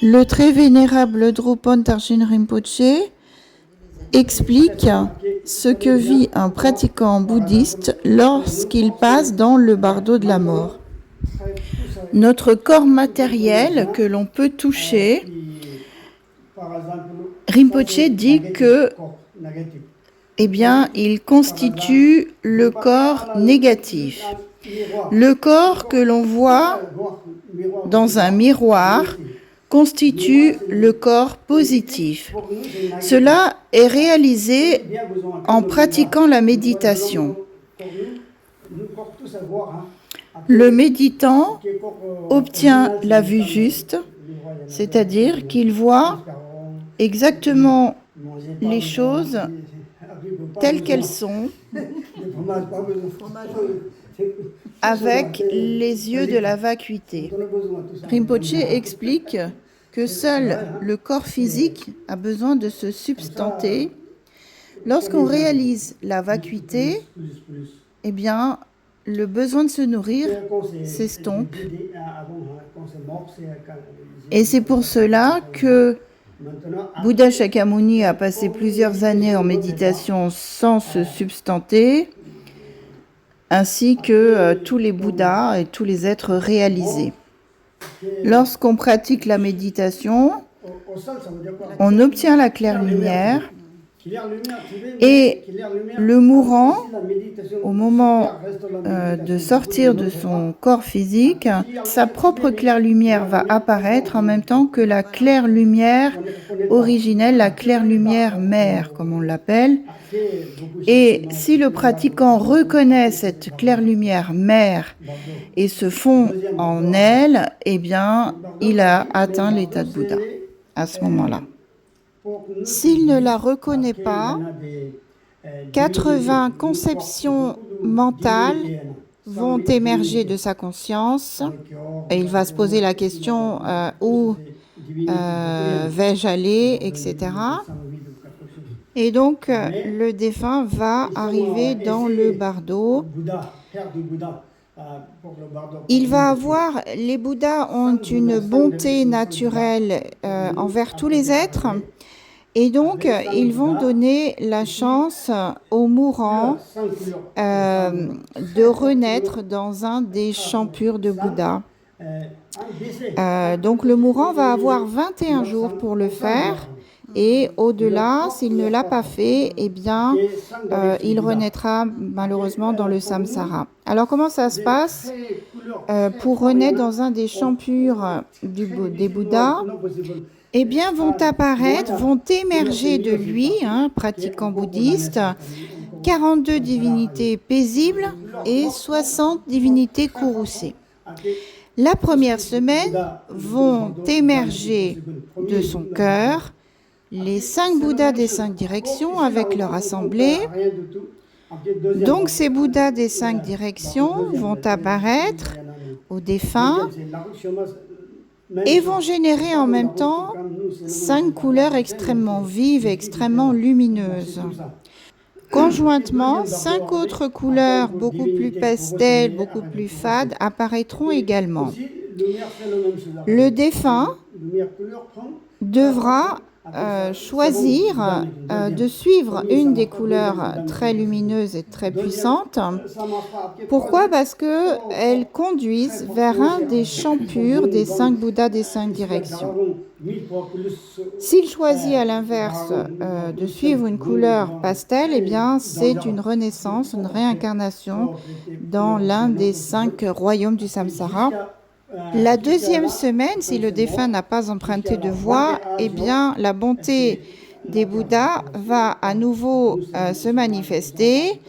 Le très vénérable Drupal Tarjin Rinpoché explique ce que vit un pratiquant bouddhiste lorsqu'il passe dans le bardeau de la mort. Notre corps matériel que l'on peut toucher, Rinpoché dit que, il constitue le corps négatif. Le corps que l'on voit dans un miroir constitue le corps positif. Cela est réalisé en pratiquant la méditation. Le méditant obtient la vue juste, c'est-à-dire qu'il voit exactement les choses telles qu'elles sont, avec les yeux de la vacuité. Rinpoche explique que seul le corps physique a besoin de se substanter. Lorsqu'on réalise la vacuité, le besoin de se nourrir s'estompe. Et c'est pour cela que Bouddha Shakyamuni a passé plusieurs années en méditation sans se substanter, ainsi que tous les Bouddhas et tous les êtres réalisés. Lorsqu'on pratique la méditation, on obtient la claire lumière et le mourant, au moment de sortir de son corps physique, sa propre claire lumière va apparaître en même temps que la claire lumière originelle, la claire lumière mère, comme on l'appelle. Et si le pratiquant reconnaît cette claire lumière mère et se fond en elle, il a atteint l'état de Bouddha à ce moment-là. S'il ne la reconnaît pas, 80 conceptions mentales vont émerger de sa conscience et il va se poser la question où vais-je aller, etc. Et donc, le défunt va arriver dans le bardeau. Il va avoir, les Bouddhas ont une bonté naturelle envers tous les êtres. Et donc, ils vont donner la chance aux mourants de renaître dans un des champs purs de Bouddha. Donc, le mourant va avoir 21 jours pour le faire. Et au-delà, s'il ne l'a pas fait, il renaîtra malheureusement dans le samsara. Alors, comment ça se passe pour renaître dans un des champs purs des Bouddhas? Vont émerger de lui, pratiquant bouddhiste, 42 divinités paisibles et 60 divinités courroucées. La première semaine vont émerger de son cœur les 5 Bouddhas des 5 directions avec leur assemblée. Donc ces Bouddhas des 5 directions vont apparaître aux défunts et vont générer en même temps 5 couleurs extrêmement vives et extrêmement lumineuses. Conjointement, 5 autres couleurs beaucoup plus pastel, beaucoup plus fades apparaîtront également. Le défunt devra choisir de suivre une des couleurs très lumineuses et très puissantes. Pourquoi? Parce qu'elles conduisent vers un des champs purs des 5 Bouddhas des 5 directions. S'il choisit à l'inverse de suivre une couleur pastel, c'est une renaissance, une réincarnation dans l'un des 5 royaumes du samsara. La deuxième semaine, si le défunt n'a pas emprunté de voie, la bonté des Bouddhas va à nouveau se manifester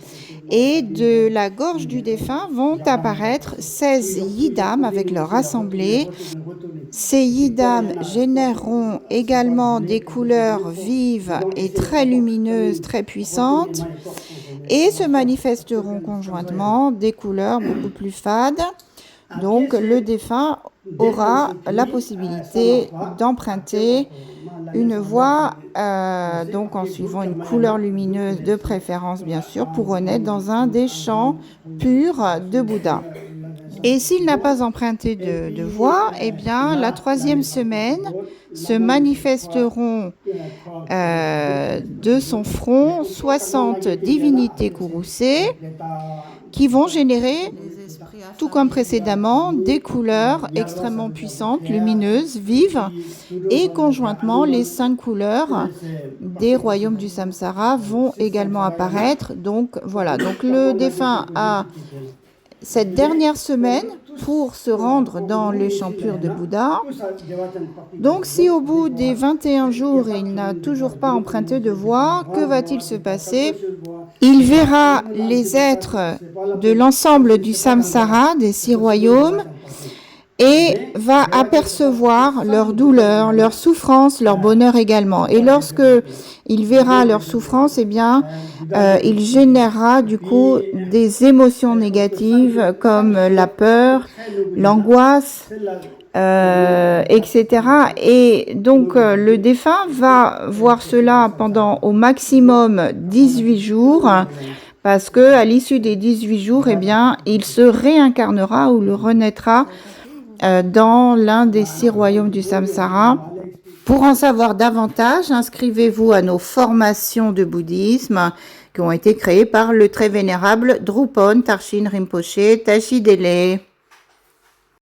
et de la gorge du défunt vont apparaître 16 yidam avec leur assemblée. Ces yidam généreront également des couleurs vives et très lumineuses, très puissantes et se manifesteront conjointement des couleurs beaucoup plus fades. Donc, le défunt aura la possibilité d'emprunter une voie, en suivant une couleur lumineuse de préférence, bien sûr, pour renaître dans un des champs purs de Bouddha. Et s'il n'a pas emprunté de voie, eh bien, la 3e semaine se manifesteront de son front 60 divinités courroucées qui vont générer, tout comme précédemment, des couleurs extrêmement puissantes, lumineuses, vives, et conjointement, les 5 couleurs des royaumes du samsara vont également apparaître. Donc voilà, donc le défunt a cette dernière semaine pour se rendre dans les champs purs de Bouddha. Donc si au bout des 21 jours il n'a toujours pas emprunté de voie, que va-t-il se passer? Il verra les êtres de l'ensemble du samsara, des 6 royaumes, et va apercevoir leur douleur, leur souffrance, leur bonheur également. Et lorsque il verra leur souffrance, eh bien, il générera du coup des émotions négatives comme la peur, l'angoisse, etc. Et donc, le défunt va voir cela pendant au maximum 18 jours, parce que à l'issue des 18 jours, eh bien, il se réincarnera ou le renaîtra dans l'un des 6 royaumes du samsara. Pour en savoir davantage, inscrivez-vous à nos formations de bouddhisme qui ont été créées par le très vénérable Drupon Tarshin Rinpoché Tashi Dele.